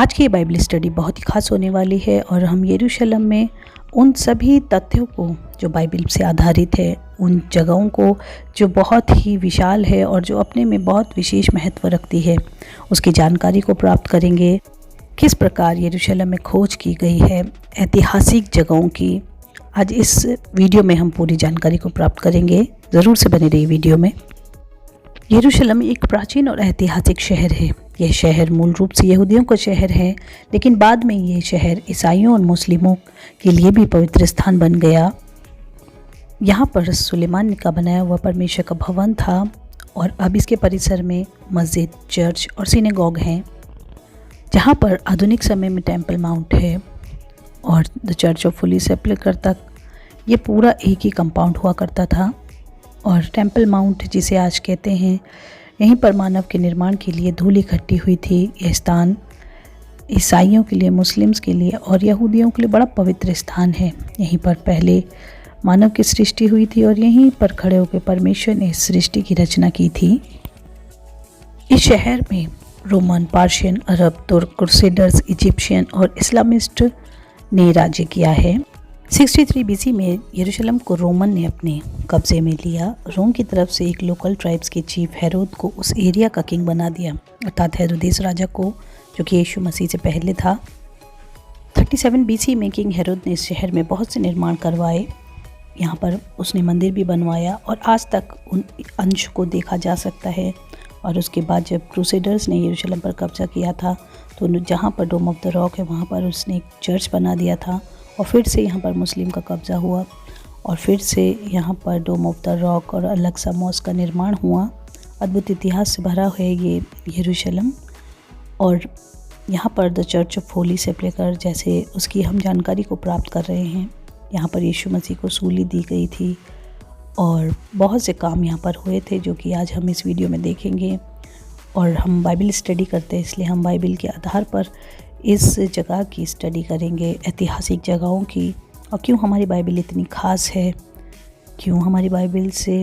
आज की ये बाइबल स्टडी बहुत ही खास होने वाली है और हम यरूशलेम में उन सभी तथ्यों को जो बाइबल से आधारित है, उन जगहों को जो बहुत ही विशाल है और जो अपने में बहुत विशेष महत्व रखती है, उसकी जानकारी को प्राप्त करेंगे। किस प्रकार यरूशलेम में खोज की गई है ऐतिहासिक जगहों की, आज इस वीडियो में हम पूरी जानकारी को प्राप्त करेंगे। ज़रूर से बने रहिए वीडियो में। यरूशलेम एक प्राचीन और ऐतिहासिक शहर है। यह शहर मूल रूप से यहूदियों का शहर है, लेकिन बाद में ये शहर ईसाइयों और मुस्लिमों के लिए भी पवित्र स्थान बन गया। यहाँ पर सुलेमान का बनाया हुआ परमेश्वर का भवन था और अब इसके परिसर में मस्जिद, चर्च और सिनेगॉग हैं। जहाँ पर आधुनिक समय में टेम्पल माउंट है और द चर्च ऑफ होली सेपल्कर तक ये पूरा एक ही कंपाउंड हुआ करता था। और टेम्पल माउंट जिसे आज कहते हैं, यहीं पर मानव के निर्माण के लिए धूल इकट्ठी हुई थी। यह स्थान ईसाइयों के लिए, मुस्लिम्स के लिए और यहूदियों के लिए बड़ा पवित्र स्थान है। यहीं पर पहले मानव की सृष्टि हुई थी और यहीं पर खड़े होकर परमेश्वर ने इस सृष्टि की रचना की थी। इस शहर में रोमन, पार्शियन, अरब, तुर्क, क्रूसेडर्स, इजिप्शियन और इस्लामिस्ट ने राज्य किया है। 63 BC में यरूशलेम को रोमन ने अपने कब्जे में लिया। रोम की तरफ से एक लोकल ट्राइब्स के चीफ हेरोद को उस एरिया का किंग बना दिया, अर्थात हेरोदेस राजा को, जो कि यीशु मसीह से पहले था। 37 BC में किंग हेरोद ने इस शहर में बहुत से निर्माण करवाए। यहाँ पर उसने मंदिर भी बनवाया और आज तक उन अंश को देखा जा सकता है। और उसके बाद जब क्रूसेडर्स ने यरूशलेम पर कब्जा किया था, तो जहाँ पर डोम ऑफ द रॉक है वहाँ पर उसने एक चर्च बना दिया था और फिर से यहाँ पर मुस्लिम का कब्ज़ा हुआ और फिर से यहाँ पर डोम ऑफ द रॉक और अलग सा मॉस्क का निर्माण हुआ। अद्भुत इतिहास से भरा है ये यरूशलेम। और यहाँ पर द चर्च ऑफ होली सेपल्कर, जैसे उसकी हम जानकारी को प्राप्त कर रहे हैं, यहाँ पर यीशु मसीह को सूली दी गई थी और बहुत से काम यहाँ पर हुए थे, जो कि आज हम इस वीडियो में देखेंगे। और हम बाइबल स्टडी करते हैं, इसलिए हम बाइबल के आधार पर इस जगह की स्टडी करेंगे, ऐतिहासिक जगहों की, और क्यों हमारी बाइबल इतनी ख़ास है, क्यों हमारी बाइबल से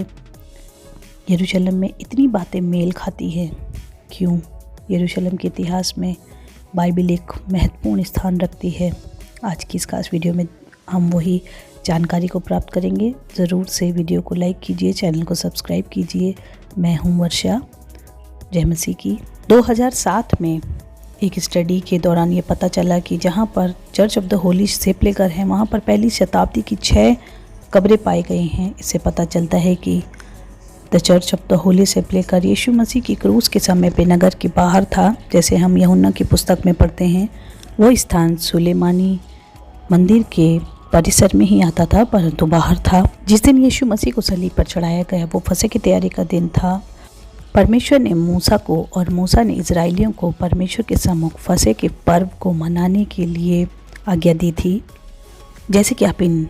यरूशलेम में इतनी बातें मेल खाती हैं, क्यों यरूशलेम के इतिहास में बाइबल एक महत्वपूर्ण स्थान रखती है। आज की इस खास वीडियो में हम वही जानकारी को प्राप्त करेंगे। ज़रूर से वीडियो को लाइक कीजिए, चैनल को सब्सक्राइब कीजिए। मैं हूँ वर्षा, जय मसीह की। 2007 में एक स्टडी के दौरान ये पता चला कि जहाँ पर चर्च ऑफ द होली सेपल्कर है, वहाँ पर पहली शताब्दी की 6 कब्रें पाई गई हैं। इससे पता चलता है कि the church of the holy sepulchre Yeshu Masih की क्रूस के समय पे नगर के बाहर था। जैसे हम यूहन्ना की पुस्तक में पढ़ते हैं, वो स्थान सुलेमानी मंदिर के परिसर में ही आता था, परंतु बाहर था। जिस दिन यीशु मसीह को सलीब पर चढ़ाया गया, वो फसह की तैयारी का दिन था। परमेश्वर ने मूसा को और मूसा ने इजराइलियों को परमेश्वर के सम्मुख फसह के पर्व को मनाने के लिए आज्ञा दी थी। जैसे कि आप इन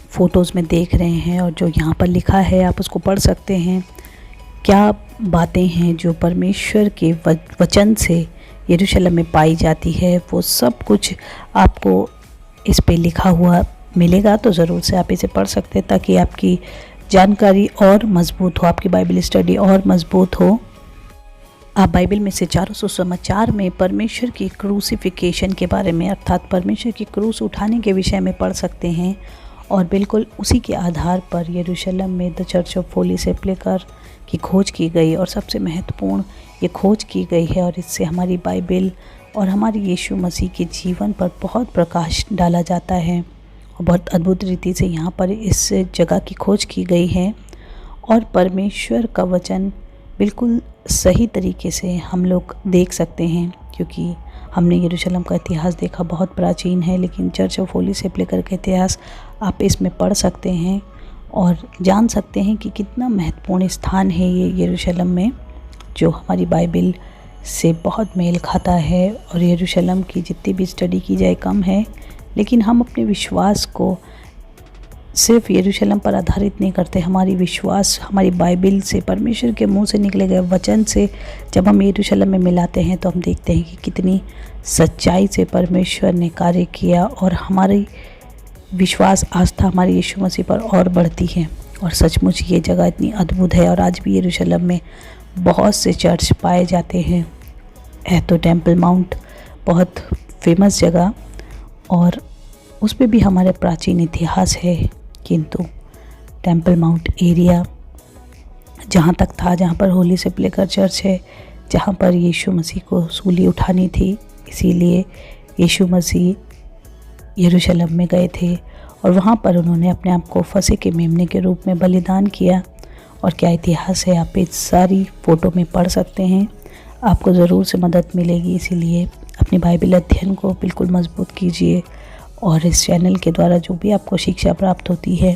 फ़ोटोज़ में देख रहे हैं और जो यहाँ पर लिखा है, आप उसको पढ़ सकते हैं। क्या बातें हैं जो परमेश्वर के वचन से यरूशलेम में पाई जाती है, वो सब कुछ आपको इस पे लिखा हुआ मिलेगा। तो ज़रूर से आप इसे पढ़ सकते हैं ताकि आपकी जानकारी और मजबूत हो, आपकी बाइबल स्टडी और मजबूत हो। आप बाइबल में से 400 सुसमाचार में परमेश्वर की क्रूसिफिकेशन के बारे में, अर्थात परमेश्वर की क्रूस उठाने के विषय में पढ़ सकते हैं। और बिल्कुल उसी के आधार पर यरूशलेम में द चर्च ऑफ होली सेपल्कर की खोज की गई और सबसे महत्वपूर्ण ये खोज की गई है। और इससे हमारी बाइबल और हमारे यीशु मसीह के जीवन पर बहुत प्रकाश डाला जाता है। बहुत अद्भुत रीति से यहाँ पर इस जगह की खोज की गई है और परमेश्वर का वचन बिल्कुल सही तरीके से हम लोग देख सकते हैं, क्योंकि हमने यरूशलेम का इतिहास देखा, बहुत प्राचीन है, लेकिन चर्च ऑफ होली सेपल्कर का इतिहास आप इसमें पढ़ सकते हैं और जान सकते हैं कि कितना महत्वपूर्ण स्थान है ये यरूशलेम में, जो हमारी बाइबल से बहुत मेल खाता है। और यरूशलेम की जितनी भी स्टडी की जाए कम है, लेकिन हम अपने विश्वास को सिर्फ यरूशलेम पर आधारित नहीं करते। हमारी विश्वास हमारी बाइबल से, परमेश्वर के मुंह से निकले गए वचन से जब हम यरूशलेम में मिलाते हैं, तो हम देखते हैं कि कितनी सच्चाई से परमेश्वर ने कार्य किया और हमारी विश्वास, आस्था हमारे यीशु मसीह पर और बढ़ती है। और सचमुच ये जगह इतनी अद्भुत है। और आज भी यरूशलेम में बहुत से चर्च पाए जाते हैं। है तो टेम्पल माउंट बहुत फेमस जगह, और उस पे भी हमारे प्राचीन इतिहास है। किंतु टेम्पल माउंट एरिया जहाँ तक था, जहाँ पर होली सेपलेकर चर्च है, जहाँ पर यीशु मसीह को सूली उठानी थी, इसीलिए यीशु मसीह यरूशलेम में गए थे और वहाँ पर उन्होंने अपने आप को फंसे के मेमने के रूप में बलिदान किया। और क्या इतिहास है, आप इस सारी फ़ोटो में पढ़ सकते हैं, आपको ज़रूर से मदद मिलेगी। इसीलिए अपनी बाइबल अध्ययन को बिल्कुल मजबूत कीजिए और इस चैनल के द्वारा जो भी आपको शिक्षा प्राप्त होती है,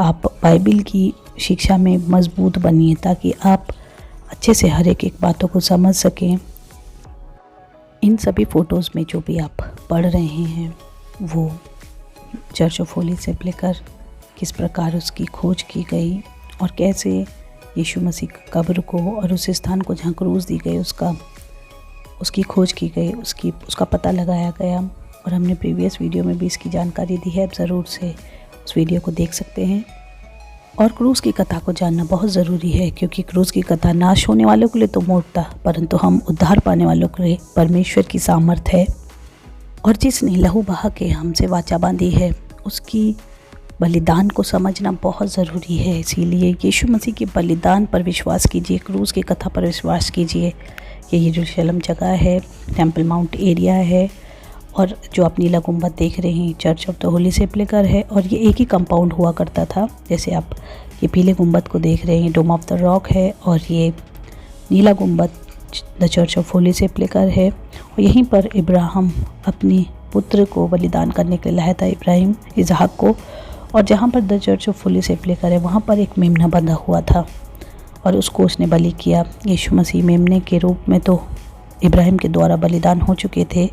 आप बाइबल की शिक्षा में मजबूत बनिए ताकि आप अच्छे से हर एक बातों को समझ सकें। इन सभी फ़ोटोज़ में जो भी आप पढ़ रहे हैं वो चर्च ऑफ होली सेपलेकर, किस प्रकार उसकी खोज की गई और कैसे यीशु मसीह कब्र को और उस स्थान को जहाँ क्रूस दी गई उसकी खोज की गई, उसका पता लगाया गया। और हमने प्रीवियस वीडियो में भी इसकी जानकारी दी है, आप ज़रूर से उस वीडियो को देख सकते हैं। और क्रूस की कथा को जानना बहुत ज़रूरी है, क्योंकि क्रूस की कथा नाश होने वालों के लिए तो मौत था, परंतु हम उद्धार पाने वालों के लिए परमेश्वर की सामर्थ है। और जिसने लहू बहा के हमसे वाचा बांधी है, उसकी बलिदान को समझना बहुत ज़रूरी है। इसीलिए यीशु मसीह के बलिदान पर विश्वास कीजिए, क्रूस की कथा पर विश्वास कीजिए। ये यरूशलेम जगह है, टेम्पल माउंट एरिया है, और जो आप नीला गुंबद देख रहे हैं चर्च ऑफ द होली सेपलेकर है। और ये एक ही कंपाउंड हुआ करता था, जैसे आप ये पीले गुंबद को देख रहे हैं, डोम ऑफ द रॉक है, और ये नीला गुंबद द चर्च ऑफ होली सेपलेकर है। और यहीं पर इब्राहिम अपने पुत्र को बलिदान करने के लिए लाया था, इब्राहिम इसहाक को। और जहाँ पर द चर्च ऑफ होली सेपलेकर है, वहाँ पर एक मेमना बंधा हुआ था और उसको उसने बलि किया। यीशु मसीह मेमने के रूप में तो इब्राहिम के द्वारा बलिदान हो चुके थे,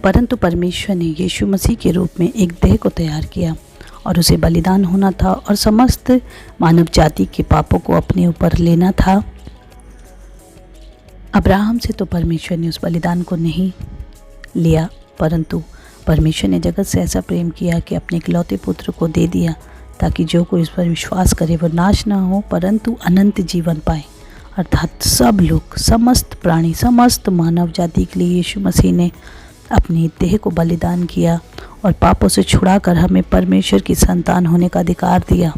परंतु परमेश्वर ने यीशु मसीह के रूप में एक देह को तैयार किया और उसे बलिदान होना था और समस्त मानव जाति के पापों को अपने ऊपर लेना था। अब्राहम से तो परमेश्वर ने उस बलिदान को नहीं लिया, परंतु परमेश्वर ने जगत से ऐसा प्रेम किया कि अपने इकलौते पुत्र को दे दिया, ताकि जो कोई इस पर विश्वास करे वो नाश ना हो परंतु अनंत जीवन पाए। अर्थात सब लोग, समस्त प्राणी, समस्त मानव जाति के लिए यीशु मसीह ने अपने देह को बलिदान किया और पापों से छुड़ाकर हमें परमेश्वर की संतान होने का अधिकार दिया।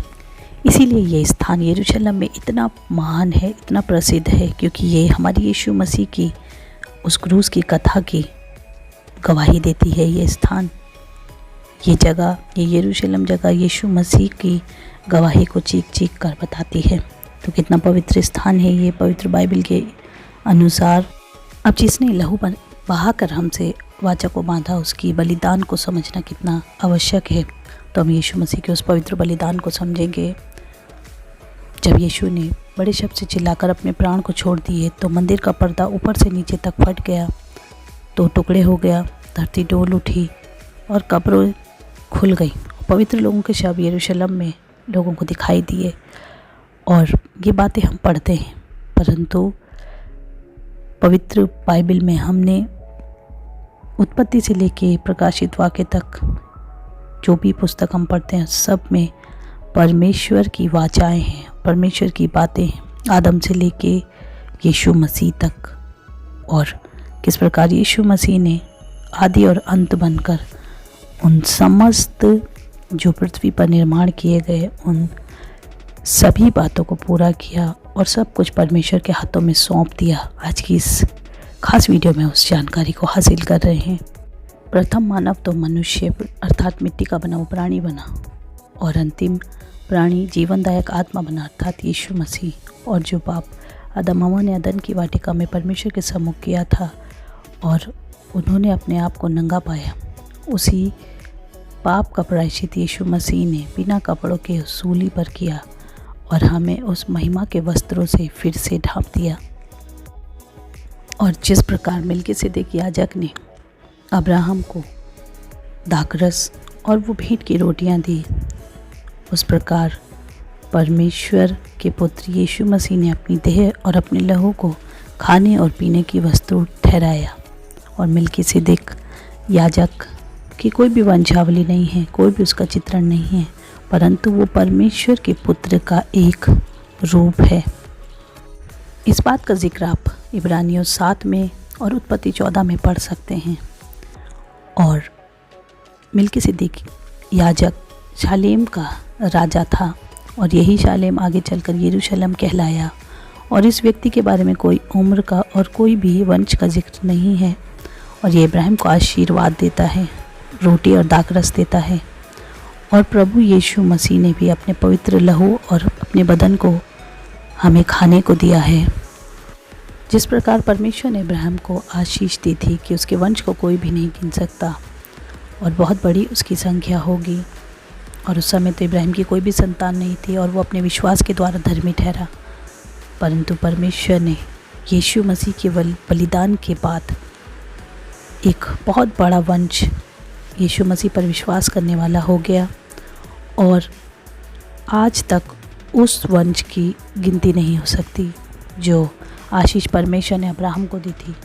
इसीलिए ये स्थान यरूशलेम में इतना महान है, इतना प्रसिद्ध है, क्योंकि ये हमारी यीशु मसीह की उस क्रूस की कथा की गवाही देती है। ये स्थान, ये जगह, ये यरूशलेम जगह यीशु मसीह की गवाही को चीख चीख कर बताती है। तो कितना पवित्र स्थान है ये, पवित्र बाइबल के अनुसार। अब जिसने लहू बहा कर हमसे वाचा को बांधा, उसकी बलिदान को समझना कितना आवश्यक है। तो हम यीशु मसीह के उस पवित्र बलिदान को समझेंगे। जब यीशु ने बड़े शब्द से चिल्लाकर अपने प्राण को छोड़ दिए तो मंदिर का पर्दा ऊपर से नीचे तक फट गया, तो टुकड़े हो गया, धरती डोल उठी और कब्रें खुल गई। पवित्र लोगों के शव यरूशलेम में लोगों को दिखाई दिए। और ये बातें हम पढ़ते हैं, परंतु पवित्र बाइबल में हमने उत्पत्ति से लेके प्रकाशित वाक्य तक जो भी पुस्तक हम पढ़ते हैं, सब में परमेश्वर की वाचाएं हैं, परमेश्वर की बातें हैं, आदम से लेके यीशु मसीह तक। और किस प्रकार यीशु मसीह ने आदि और अंत बनकर उन समस्त जो पृथ्वी पर निर्माण किए गए उन सभी बातों को पूरा किया और सब कुछ परमेश्वर के हाथों में सौंप दिया। आज की इस खास वीडियो में उस जानकारी को हासिल कर रहे हैं। प्रथम मानव तो मनुष्य अर्थात मिट्टी का बना वो प्राणी बना, और अंतिम प्राणी जीवनदायक आत्मा बना अर्थात यीशु मसीह। और जो पाप आदम हव्वा ने अदन की वाटिका में परमेश्वर के सम्मुख किया था और उन्होंने अपने आप को नंगा पाया, उसी पाप का प्रायश्चित यीशु मसीह ने बिना कपड़ों के सूली पर किया और हमें उस महिमा के वस्त्रों से फिर से ढांप दिया। और जिस प्रकार मिल्किसेदेक याजक ने अब्राहम को दाखरस और वो भेंट की रोटियां दी, उस प्रकार परमेश्वर के पुत्र यीशु मसीह ने अपनी देह और अपने लहू को खाने और पीने की वस्तु ठहराया। और मिल्किसेदेक याजक की कोई भी वंशावली नहीं है, कोई भी उसका चित्रण नहीं है, परंतु वो परमेश्वर के पुत्र का एक रूप है। इस बात का जिक्र आप इब्रानियों 7 में और उत्पत्ति 14 में पढ़ सकते हैं। और मिल्किसिदक याजक शालेम का राजा था और यही शालेम आगे चलकर यरूशलेम कहलाया। और इस व्यक्ति के बारे में कोई उम्र का और कोई भी वंश का जिक्र नहीं है। और ये इब्राहिम को आशीर्वाद देता है, रोटी और दाखरस देता है। और प्रभु यीशु मसीह ने भी अपने पवित्र लहू और अपने बदन को हमें खाने को दिया है। जिस प्रकार परमेश्वर ने इब्राहिम को आशीष दी थी कि उसके वंश को कोई भी नहीं गिन सकता और बहुत बड़ी उसकी संख्या होगी। और उस समय तो इब्राहिम की कोई भी संतान नहीं थी और वो अपने विश्वास के द्वारा धर्मी ठहरा। परंतु परमेश्वर ने यीशु मसीह के बलिदान के बाद एक बहुत बड़ा वंश यीशु मसीह पर विश्वास करने वाला हो गया। और आज तक उस वंश की गिनती नहीं हो सकती जो आशीष परमेश्वर ने अब्राहम को दी थी।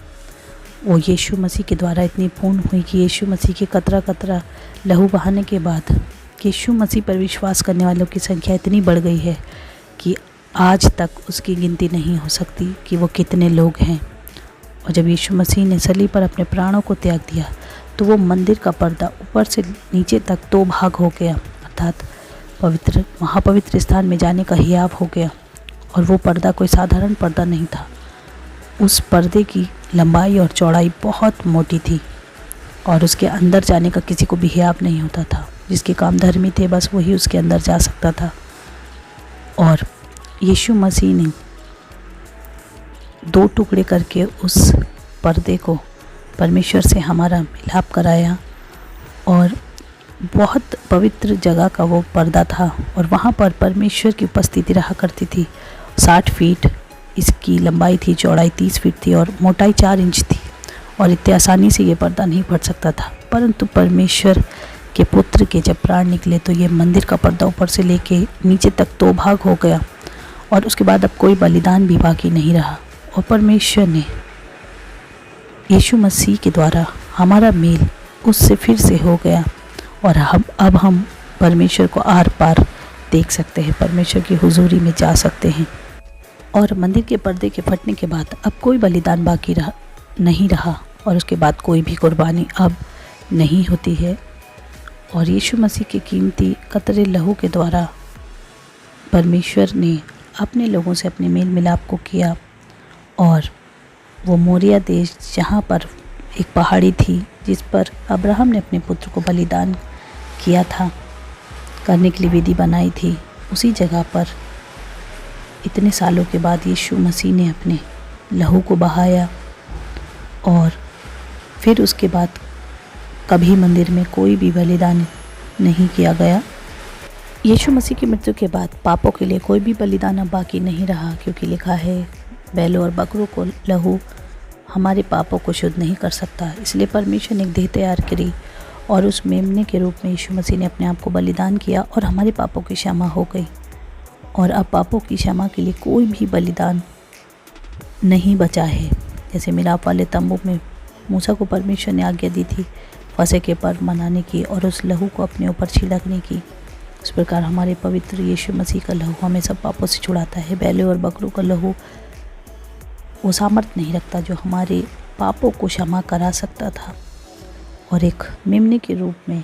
वो यीशु मसीह के द्वारा इतनी पूर्ण हुई कि यीशु मसीह के कतरा कतरा लहू बहाने के बाद यीशु मसीह पर विश्वास करने वालों की संख्या इतनी बढ़ गई है कि आज तक उसकी गिनती नहीं हो सकती कि वो कितने लोग हैं। और जब यीशु मसीह ने सलीब पर अपने प्राणों को त्याग दिया तो वो मंदिर का पर्दा ऊपर से नीचे तक 2 भाग हो गया, अर्थात पवित्र महापवित्र स्थान में जाने का हियाव हो गया। और वो पर्दा कोई साधारण पर्दा नहीं था। उस पर्दे की लंबाई और चौड़ाई बहुत मोटी थी और उसके अंदर जाने का किसी को भी हियाव नहीं होता था। जिसके काम धर्मी थे बस वही उसके अंदर जा सकता था। और यीशु मसीह ने 2 टुकड़े करके उस पर्दे को परमेश्वर से हमारा मिलाप कराया। और बहुत पवित्र जगह का वो पर्दा था और वहाँ पर परमेश्वर की उपस्थिति रहा करती थी। 60 फीट इसकी लंबाई थी, चौड़ाई 30 फीट थी और मोटाई 4 इंच थी। और इतनी आसानी से ये पर्दा नहीं फट सकता था। परंतु परमेश्वर के पुत्र के जब प्राण निकले तो ये मंदिर का पर्दा ऊपर से लेके नीचे तक 2 भाग हो गया। और उसके बाद अब कोई बलिदान भी बाकी नहीं रहा। और परमेश्वर ने यीशु मसीह के द्वारा हमारा मेल उससे फिर से हो गया। और अब हम परमेश्वर को आर पार देख सकते हैं, परमेश्वर की हुजूरी में जा सकते हैं। और मंदिर के पर्दे के फटने के बाद अब कोई बलिदान बाकी नहीं रहा और उसके बाद कोई भी कुर्बानी अब नहीं होती है। और यीशु मसीह के कीमती कतरे लहू के द्वारा परमेश्वर ने अपने लोगों से अपने मेल मिलाप को किया। और वो मोरिया देश जहाँ पर एक पहाड़ी थी जिस पर अब्राहम ने अपने पुत्र को बलिदान किया था, करने के लिए विधि बनाई थी, उसी जगह पर इतने सालों के बाद यीशु मसीह ने अपने लहू को बहाया। और फिर उसके बाद कभी मंदिर में कोई भी बलिदान नहीं किया गया। यीशु मसीह की मृत्यु के बाद पापों के लिए कोई भी बलिदान अब बाकी नहीं रहा, क्योंकि लिखा है बैलों और बकरों को लहू हमारे पापों को शुद्ध नहीं कर सकता। इसलिए परमेश्वर ने एक देह तैयार करी और उस मेमने के रूप में यीशु मसीह ने अपने आप को बलिदान किया और हमारे पापों की क्षमा हो गई। और अब पापों की क्षमा के लिए कोई भी बलिदान नहीं बचा है। जैसे मिलाप वाले तंबू में मूसा को परमेश्वर ने आज्ञा दी थी फसह के पर्व मनाने की और उस लहू को अपने ऊपर छिड़कने की, इस प्रकार हमारे पवित्र यीशु मसीह का लहू हमें सब पापों से छुड़ाता है। बैलों और बकरों का लहू वो सामर्थ्य नहीं रखता जो हमारे पापों को क्षमा करा सकता था। और एक मेमने के रूप में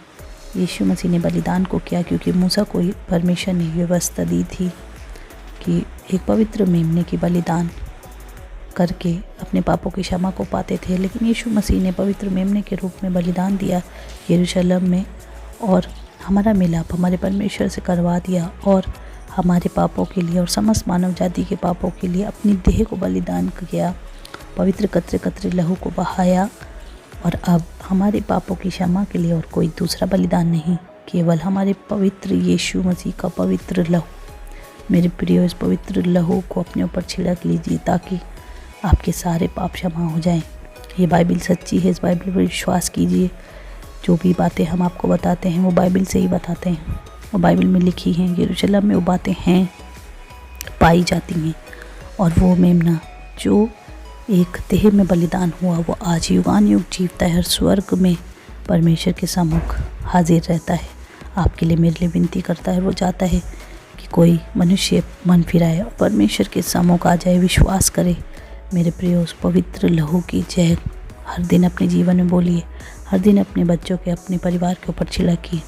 यीशु मसीह ने बलिदान को किया, क्योंकि मूसा को परमेश्वर ने व्यवस्था दी थी कि एक पवित्र मेमने की बलिदान करके अपने पापों की क्षमा को पाते थे। लेकिन यीशु मसीह ने पवित्र मेमने के रूप में बलिदान दिया यरूशलेम में और हमारा मिलाप हमारे परमेश्वर से करवा दिया और हमारे पापों के लिए और समस्त मानव जाति के पापों के लिए अपनी देह को बलिदान किया, पवित्र कतरे कतरे लहू को बहाया। और अब हमारे पापों की क्षमा के लिए और कोई दूसरा बलिदान नहीं, केवल हमारे पवित्र यीशु मसीह का पवित्र लहू। मेरे प्रियो, इस पवित्र लहू को अपने ऊपर छिड़क लीजिए ताकि आपके सारे पाप क्षमा हो जाएं। ये बाइबल सच्ची है, इस बाइबल पर विश्वास कीजिए। जो भी बातें हम आपको बताते हैं वो बाइबल से ही बताते हैं, वो बाइबल में लिखी हैं। यरूशलेम में वो बातें हैं, पाई जाती हैं। और वो मेमना जो एक देह में बलिदान हुआ वो आज युगान युग जीवता है, हर स्वर्ग में परमेश्वर के सम्मुख हाजिर रहता है। आपके लिए मेरे लिए विनती करता है, वो चाहता है कि कोई मनुष्य मन फिराए और परमेश्वर के सम्मुख आ जाए, विश्वास करे, मेरे प्रिय, उस पवित्र लहू की जय हर दिन अपने जीवन में बोलिए, हर दिन अपने बच्चों के, अपने परिवार के ऊपर छिड़किए,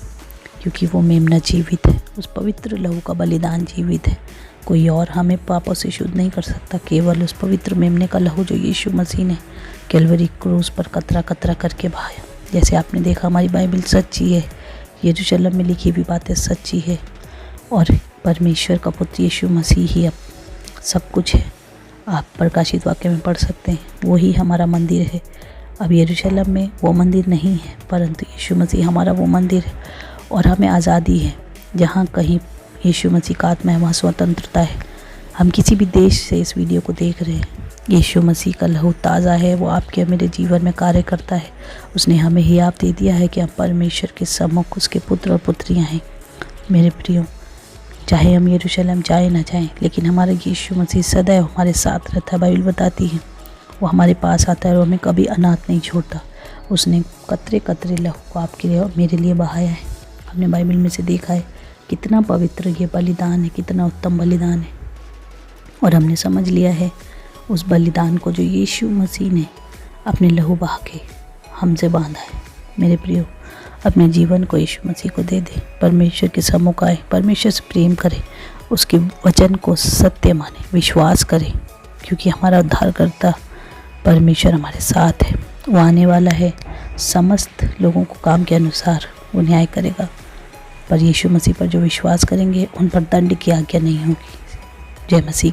क्योंकि वो मेमना जीवित है। उस पवित्र लहू का बलिदान जीवित है। कोई और हमें पापों से शुद्ध नहीं कर सकता, केवल उस पवित्र मेमने का लहू जो यीशु मसीह ने कैलवरी क्रूस पर कतरा कतरा करके बहाया। जैसे आपने देखा, हमारी बाइबल सच्ची है, यरूशलेम में लिखी हुई बातें सच्ची है, और परमेश्वर का पुत्र यीशु मसीह ही अब सब कुछ है। आप प्रकाशित वाक्य में पढ़ सकते हैं, वही हमारा मंदिर है। अब यरूशलेम में वो मंदिर नहीं है, परंतु यीशु मसीह हमारा वो मंदिर है, और हमें आज़ादी है। जहाँ कहीं यीशु मसीह का आत्मा है, वहाँ स्वतंत्रता है। हम किसी भी देश से इस वीडियो को देख रहे हैं, यीशु मसीह का लहू ताज़ा है, वो आपके मेरे जीवन में कार्य करता है। उसने हमें ही आप दे दिया है कि हम परमेश्वर के सम्मुख उसके पुत्र और पुत्रियाँ हैं। मेरे प्रियो, चाहे हम यरूशलेम जाए ना जाएं, लेकिन हमारा यीशु मसीह सदैव हमारे साथ रहता है। बाइबल बताती है वो हमारे पास आता है और हमें कभी अनाथ नहीं छोड़ता। उसने कतरे कतरे लहू को आपके लिए और मेरे लिए बहाया है। हमने बाइबल में से देखा है कितना पवित्र ये बलिदान है, कितना उत्तम बलिदान है, और हमने समझ लिया है उस बलिदान को जो यीशु मसीह ने अपने लहू बहा के हमसे बांधा है। मेरे प्रियो, अपने जीवन को यीशु मसीह को दे दे, परमेश्वर के सम्मुख आए, परमेश्वर से प्रेम करें, उसके वचन को सत्य माने, विश्वास करें, क्योंकि हमारा उद्धारकर्ता परमेश्वर हमारे साथ है। वो आने वाला है, समस्त लोगों को काम के अनुसार वो न्याय करेगा, पर यीशु मसीह पर जो विश्वास करेंगे उन पर दंड की आज्ञा नहीं होगी। जय मसीह की।